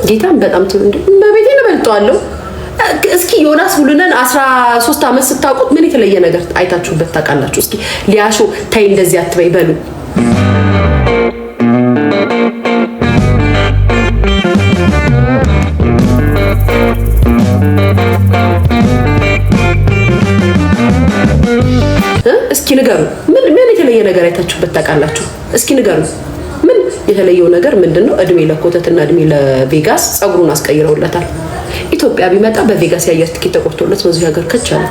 ጌታን በጣም በቤቴ ነው እስኪ ዮናስ ሙሉነን 13 አመት ስታውቁት ምን የተለየ ነገር አይታችሁበት ታውቃላችሁ? እስኪ ሊያሾ ታይ እንደዚህ አትበይ በሉ። እስኪ ንገሩ ምን የተለየ ነገር አይታችሁበት ታውቃላችሁ? እስኪ ንገሩ ምን የተለየው ነገር ምንድነው? እድሜ ለኮተትና እድሜ ለቬጋስ ጸጉሩን አስቀይረውለታል። ኢትዮጵያ ቢመጣ በቬጋስ ያየር ትኬት ተቆርጦለት በዚህ ሀገር ከቻለ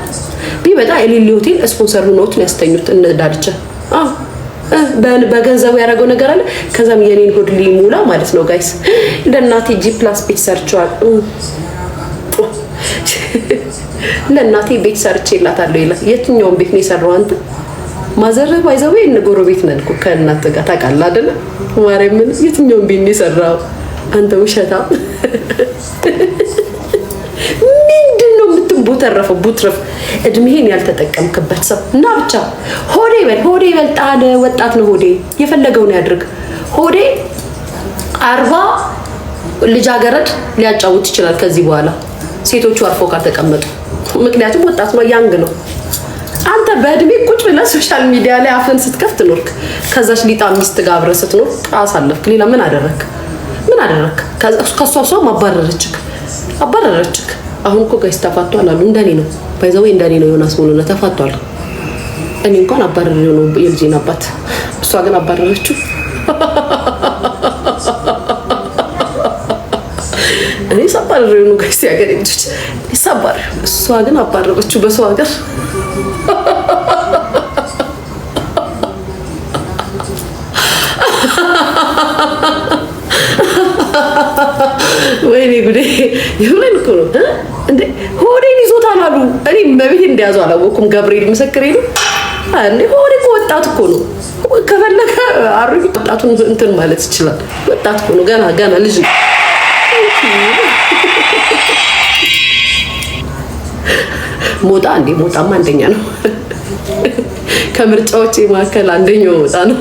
ቢመጣ ኤሊሊ ሆቴል ስፖንሰር ሆኖት ያስተኙት እንዳልቻ በገንዘቡ ያደረገው ነገር አለ። ከዛም የኔን ሆድ ሊሙላ ማለት ነው ጋይስ። ለእናቴ G+ ቤት ሰርቻለሁ ለእናቴ ቤት ሰርቼላታለሁ ይላል። የትኛውን ቤት ነው የሰራው አንተ? ማዘርህ ባይዘው እነ ጎረቤት ነን እኮ ከእናት ጋር ታውቃለህ አይደል? ማርያምን የትኛውን ቤት ነው የሰራው አንተ ውሸታ? ምንድነው የምትቦተረፈው? ቡትረፍ እድሜህን ያልተጠቀምክበት ሰው እና ብቻ ሆዴ ይበልጣል። ወጣት ነው ሆዴ፣ የፈለገውን ያድርግ ሆዴ። 40 ልጃገረድ ሊያጫውት ይችላል ከዚህ በኋላ ሴቶቹ አርፈው ካልተቀመጡ። ምክንያቱም ወጣት ነው፣ ያንግ ነው። አንተ በእድሜ ቁጭ ብለህ ሶሻል ሚዲያ ላይ አፍን ስትከፍት ኖርክ። ከዛች ሊጣ ሚስት ጋር አብረህ ስትኖር አሳለፍክ። ሌላ ምን አደረክ? ከሷ አባረረችክ። አሁን እኮ ጋይስ ተፋቷል አሉ። እንደኔ ነው ባይዘው እንደኔ ነው ዮናስ ሙሉነህ ተፋቷል። እኔ እንኳን አባረረው ነው የልጄን አባት፣ እሷ ግን አባረረችው። እኔ ሳባረረው ነው ጋይስ ያገሬ ልጅ ይሳባር፣ እሷ ግን አባረረችው በሰው ሀገር። ወይኔ ጉዴ! የሆነን እኮ ነው እንዴ ሆዴን ይዞታል አሉ። እኔ መቤት እንደያዙ አላወኩም። ገብርኤል ምስክሬ ነው። እንዴ ሆዴ እኮ ወጣት እኮ ነው። ከፈለከ አሩኝ ወጣቱን እንትን ማለት ይችላል። ወጣት እኮ ነው፣ ገና ልጅ ነው። ሞጣማ አንደኛ ነው። ከምርጫዎች መካከል አንደኛው ሞጣ ነው።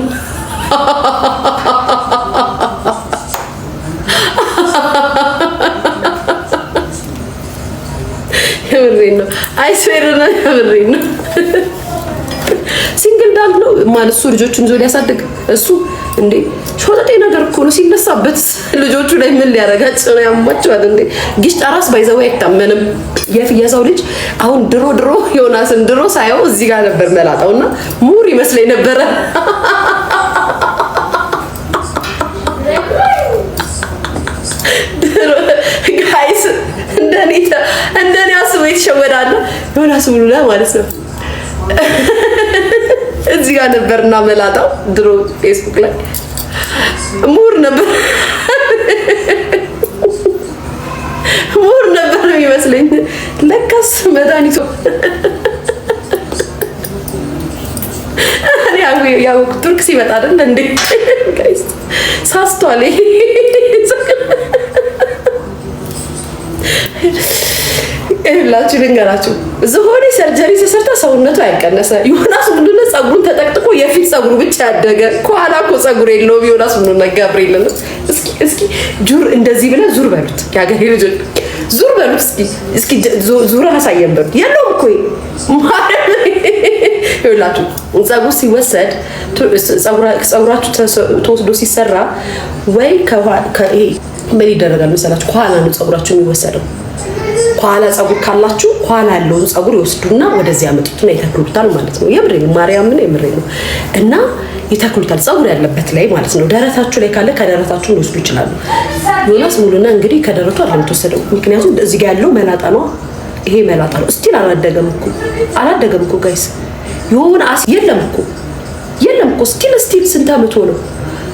የምሬን ነው። አይስዌርና የምሬን ነው። ሲንግል ዳድ ነው ማለት እሱ ልጆቹን ዞል ያሳድግ እሱ እንዴ ሾጠጤ ነገር እኮ ነው። ሲነሳበት ልጆቹ ላይ ምን ሊያረጋቸው ነው? ያማቸዋል እንዴ ጊሽ ጣራስ ባይዘው አይታመንም። የሰው ልጅ አሁን ድሮ ዮናስን ድሮ ሳየው እዚህ ጋር ነበር መላጣውና ሙር ይመስለኝ ነበረ። ጋይስ እንደኔ አስቦ የተሸወዳለ ዮናስ ሙሉነህ ማለት ነው። እዚህ ጋር ነበርና መላጣው ድሮ ፌስቡክ ላይ ሙር ነበር የሚመስለኝ። ለካስ መድኃኒቱ ያው ቱርክ ሲመጣ አይደል እንዴ ጋይስ ሳስቷል። ይላችሁ ልንገራችሁ፣ ዝሆኔ ሰርጀሪ ተሰርታ ሰውነቱ ያልቀነሰ ዮናስ ሙሉነህ ጸጉሩን ተጠቅጥቆ የፊት ጸጉሩ ብቻ ያደገ፣ ከኋላ እኮ ጸጉር የለውም ዮናስ ሙሉነህ። ገብርኤል እስኪ ጁር እንደዚህ ብለህ ዙር በሉት፣ ያገሬ ልጅ ዙር በሉት እስኪ ዙር አሳየን በሉት። የለውም እኮ ማለት ይላችሁ ጸጉር ሲወሰድ ጸጉራችሁ ተወስዶ ሲሰራ ወይ ይሄ ምን ይደረጋል መሰላችሁ? ከኋላ ነው ጸጉራችሁ የሚወሰደው። ከኋላ ጸጉር ካላችሁ ኋላ ያለውን ጸጉር ይወስዱና ወደዚህ ያመጡትና ይተክሉታል ማለት ነው። የምሬን ማርያምን የምሬን ነው። እና ይተክሉታል ጸጉር ያለበት ላይ ማለት ነው። ደረታችሁ ላይ ካለ ከደረታችሁ ሊወስዱ ይችላሉ። ዮናስ ሙሉነህ እንግዲህ ከደረቱ አይደለም ተወሰደው፣ ምክንያቱም እዚህ ጋር ያለው መላጣ ነው። ይሄ መላጣ ነው። ስቲል አላደገም እኮ ጋይስ። የሆነ የለም እኮ ስቲል ስንት አመት ሆነው?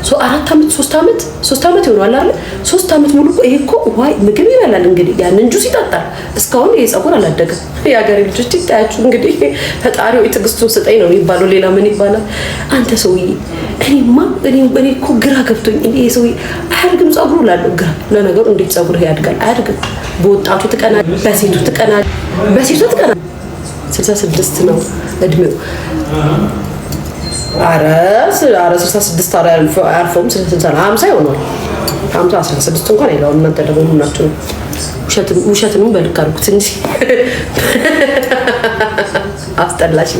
4 አመት 3 አመት ይሆናል አይደል? 3 አመት ሙሉ ይሄ እኮ ዋይ ምግብ ይበላል እንግዲህ ያንን ጁስ ይጠጣል። እስካሁን ይሄ ጸጉር አላደገም። የሀገሬ ልጆች ይታያችሁ እንግዲህ ፈጣሪው ትዕግስቱን ስጠኝ ነው የሚባለው። ሌላ ምን ይባላል? አንተ ሰውዬ እኔ እኮ ግራ ገብቶኝ ይሄ ሰውዬ አያድግም ጸጉሩ ላለው ግራ። ለነገሩ እንዴት ጸጉር ያድጋል? አያድግም። በወጣቱ ትቀናል፣ በሴቱ ትቀናል። 66 ነው እድሜው። አረ 66 አልፎም 50 ይሆናል። አምሳ 16 እንኳን አይላው እናንተ ደግሞ ሁላችሁ ውሸትንም በልክ አድርጉት እንጂ አስጠላሽ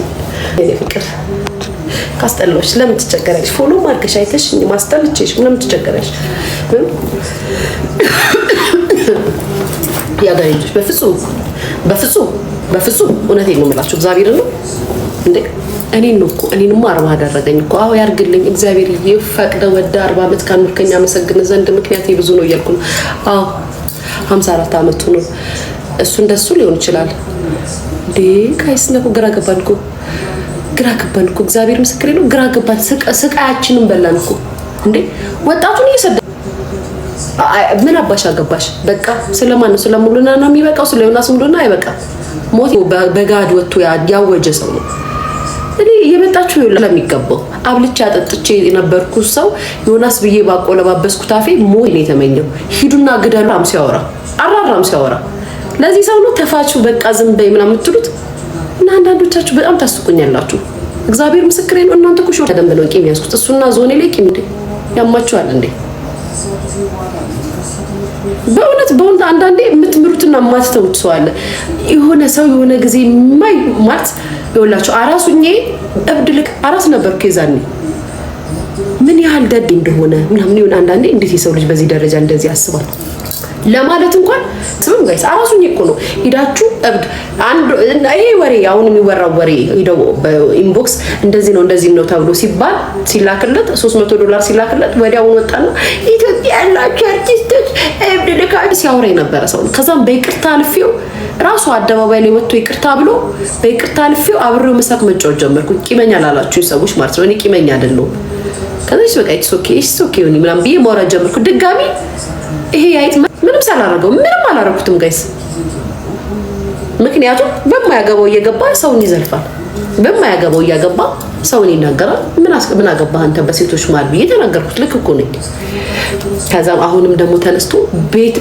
የኔ ፍቅር። ካስጠላሽ ለምን ትቸገራለሽ? ፎሎ ማድረግሽ አይተሽ ማስጠልቼሽ ምንም ትቸገራለሽ? ያጋሪ ልጅ በፍጹም እውነቴን ነው የምላችሁ። እግዚአብሔር ነው እንዴ እኔንማ 40 አደረገኝ እኮ። አዎ ያርግልኝ እግዚአብሔር ይፈቅደ ወደ 40 ዓመት ካኖርከኝ አመሰግን ዘንድ ምክንያት ብዙ ነው እያልኩ ነው። አዎ 54 ዓመቱ ነው እሱ። እንደሱ ሊሆን ይችላል እንዴ ጋይስ ነው። ግራ ገባን እኮ እግዚአብሔር ምስክሬ ነው። ግራ ገባን። ስቃያችንን በላን እኮ እንዴ ወጣቱን እየሰደ ምን አባሽ አገባሽ? በቃ ስለማን ስለሙሉና ነው የሚበቃው? ስለዮናስ ሙሉና አይበቃም። ሞት በጋድ ወጥቶ ያወጀ ሰው ነው። እኔ የመጣችሁ ለሚገባው አብልቻ አጠጥቼ የነበርኩ ሰው ዮናስ ብዬ ባቆለባበስኩት አፌ ሞት ነው የተመኘው። ሂዱና ግደሉም ሲያወራ አራራም ሲያወራ ለዚህ ሰው ነው ተፋችሁ በቃ ዝም በይ ምናምን የምትሉት እና አንዳንዶቻችሁ በጣም ታስቁኛላችሁ። እግዚአብሔር ምስክሬ ነው። እናንተ እኮ ሾ ተደንብ ነው ቂም ያስኩት እሱና ዞኔ ላይ ቂም እንዴ ያማችኋል እንዴ? በእውነት አንዳንዴ የምትምሩትና የማትተውት ሰው አለ። የሆነ ሰው የሆነ ጊዜ ማለት ይኸውላችሁ አራሱኜ እብድ ልክ አራስ ነበርኩ የዛኔ ምን ያህል ደድ እንደሆነ ምናምን ይሁን። አንዳንዴ እንዴት የሰው ልጅ በዚህ ደረጃ እንደዚህ ያስባል ለማለት እንኳን ስምም ጋይስ አራሱኜ እኮ ነው ሄዳችሁ እብድ ይሄ ወሬ አሁን የሚወራው ወሬ ሄደው በኢንቦክስ እንደዚህ ነው ተብሎ ሲባል ሲላክለት $300 ሲላክለት ወዲያው ወጣና ኢትዮጵያ ያላችሁ አርቲስቶች እብድ ልካችሁ ሲያወራ የነበረ ሰው ነው። ከዛም በይቅርታ አልፌው ራሱ አደባባይ ላይ ወጥቶ ይቅርታ ብሎ በይቅርታ አልፌው አብሬው መሳቅ መጫወት ጀመርኩ። ቂመኛ ላላችሁ ሰዎች ማለት ነው። እኔ ቂመኛ አይደለሁም። ከዛች በቃ ኢትስ ኦኬ ምናምን ብዬ ማውራት ጀመርኩ ድጋሚ። ይሄ ያይት ምንም ምንም አላረኩትም ጋይስ። ምክንያቱም በማያገባው እየገባ ሰውን ይዘልፋል፣ በማያገባው እያገባ ሰውን ይናገራል። ምን አገባህ አንተ በሴቶች ማል ብዬ ተናገርኩት። ልክ እኮ ነኝ። ከዛም አሁንም ደግሞ ተነስቶ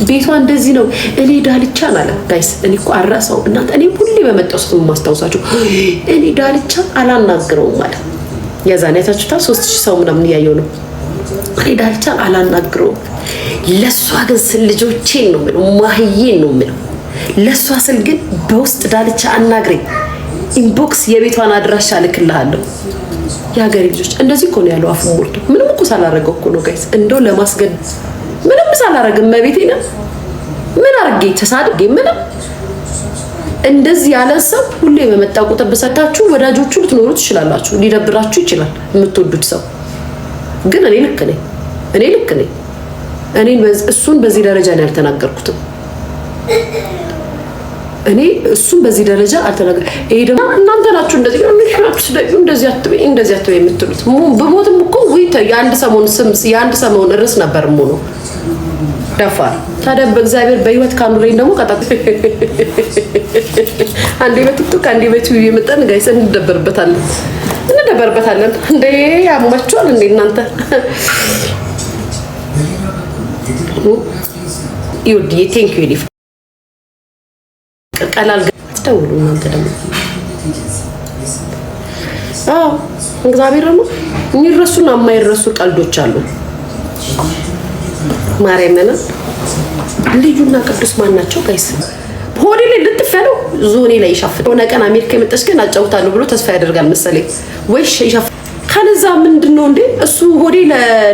ቤቷ እንደዚህ ነው እኔ ዳልቻን አለ ጋይስ። እኔ እኮ አራሳው እናንተ እኔ ሁሌ በመጣው ሰው ማስታወሳችሁ እኔ ዳልቻ አላናግረውም ማለት የዛኔ ታችሁታ 3000 ሰው ምናምን ያየው ነው። እኔ ዳልቻን አላናግረውም ለሷ ግን ስል ልጆቼን ነው ምነው ማህዬን ነው ምነው ለሷ ስል ግን በውስጥ ዳልቻ አናግረኝ ኢንቦክስ የቤቷን አድራሻ ልክልሃለሁ። የሀገሬ ልጆች እንደዚህ እኮ ነው ያለው አፉ ሞልቶ። ምንም እኮ ሳላረገው እኮ ነው ጋይስ። እንደው ለማስገድ ምንም ሳላረግ መቤቴ ነው ምን አርጌ ተሳድጌ ምንም እንደዚህ ያለ ሰው ሁሌ በመጣ ቁጥር በሰጣችሁ ወዳጆቹ ልትኖሩ ትችላላችሁ። ሊደብራችሁ ይችላል የምትወዱት ሰው ግን እኔ ልክ ነኝ። እሱን በዚህ ደረጃ ነው ያልተናገርኩትም። እኔ እሱን በዚህ ደረጃ አልተናገር። ይሄ ደግሞ እናንተ ናችሁ እንደዚህ አትበይ የምትሉት። በሞትም እኮ የአንድ ሰሞን ርዕስ ነበር ሞኖ ደፋር። ታዲያ በእግዚአብሔር በህይወት ካኑረኝ ደግሞ ቀጣጥ አንዴ በቲክቶክ አንዴ በዩቲዩብ የመጣን ጋይስ እንደበርበታለን እንዴ ያማችኋል እንዴ እናንተ? ይውዲ ቴንክ ዩ ሊፍ ቀላል ተደውሉ እናንተ ደግሞ እግዚአብሔር ነው የሚረሱና የማይረሱ ቀልዶች አሉ። ማርያምን ልዩና ቅዱስ ማን ናቸው ጋይስ? ሆዴ ላይ ልጥፍ ያለው ዞኔ ላይ ይሻፍጥ ሆነ ቀን አሜሪካ የመጣች ግን አጫውታለሁ ብሎ ተስፋ ያደርጋል መሰለኝ ወይስ ይሻፍ ከነዛ ምንድነው እንዴ እሱ ሆዴ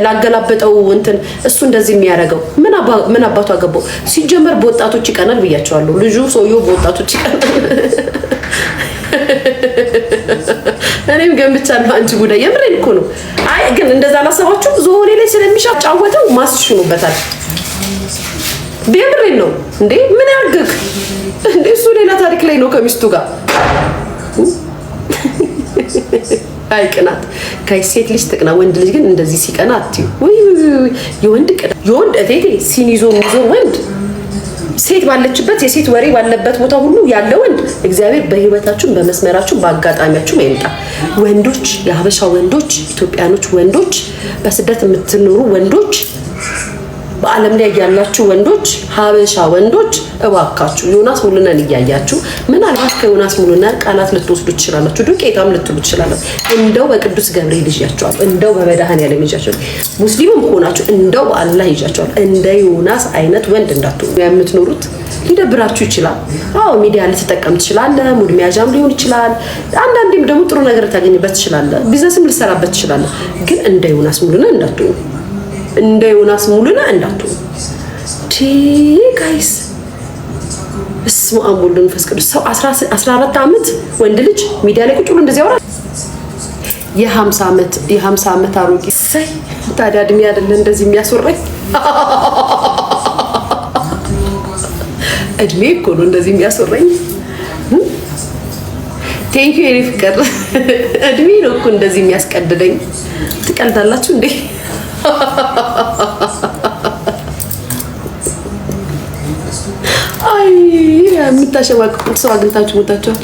ላገላበጠው እንትን እሱ እንደዚህ የሚያደርገው ምን አባቱ አገባው? ሲጀመር በወጣቶች ይቀናል ብያቸዋለሁ። ልጁ ሰውየው በወጣቶች ይቀናል። እኔም ገምቻለሁ። አንቺ ጉዳይ የምሬን እኮ ነው። አይ ግን እንደዛ አላሰባችሁ? ዞኔ ላይ ስለሚሻጫወተው ማስሽኑበታል። በምሬን ነው እንዴ ምን ያርግክ እንዴ? እሱ ሌላ ታሪክ ላይ ነው ከሚስቱ ጋር። አይ ቅናት ከሴት ልጅ ተቅና ወንድ ልጅ ግን እንደዚህ ሲቀና አትዩ። የወንድ እቴቴ ሲኒዞ ወንድ ሴት ባለችበት የሴት ወሬ ባለበት ቦታ ሁሉ ያለ ወንድ እግዚአብሔር በህይወታችሁ በመስመራችሁ በአጋጣሚያችሁ አይምጣ። ወንዶች የሀበሻ ወንዶች ኢትዮጵያኖች ወንዶች በስደት የምትኖሩ ወንዶች በዓለም ላይ ያላችሁ ወንዶች ሀበሻ ወንዶች እባካችሁ ዮናስ ሙሉነን እያያችሁ ምናልባት ከዮናስ ሙሉነን ቃላት ልትወስዱ ትችላላችሁ፣ ዱቄታም ልትሉ ትችላላችሁ። እንደው በቅዱስ ገብርኤል ይዣቸዋል፣ እንደው በመድኃኔዓለም ይዣቸዋል። ሙስሊምም ሆናችሁ እንደው በአላህ ይዣቸዋል። እንደ ዮናስ አይነት ወንድ እንዳትሆኑ። የምትኖሩት ሊደብራችሁ ይችላል። አዎ ሚዲያ ልትጠቀም ትችላለህ፣ ሙድ መያዣም ሊሆን ይችላል። አንዳንዴም ደግሞ ጥሩ ነገር ታገኝበት ትችላለህ፣ ቢዝነስም ልትሰራበት ትችላለህ። ግን እንደ ዮናስ ሙሉነን እንዳትሆኑ፣ እንደ ዮናስ ሙሉነን እንዳትሆኑ። ጋይስ እስሙ አምቡልን መንፈስ ቅዱስ ሰው 14 ዓመት ወንድ ልጅ ሚዲያ ላይ ቁጭ ብሎ እንደዚህ ያወራል። የ50 ዓመት አሮጊት ሳይ ታዲያ እድሜ አይደለ እንደዚህ የሚያስወራኝ? እድሜ እኮ ነው እንደዚህ የሚያስወራኝ። ቴንኪው የኔ ፍቅር፣ እድሜ ነው እኮ እንደዚህ የሚያስቀድደኝ። ትቀልዳላችሁ እንዴ? አይ የምታሸማቅቁት ሰው አግኝታችሁ ሞታችኋል።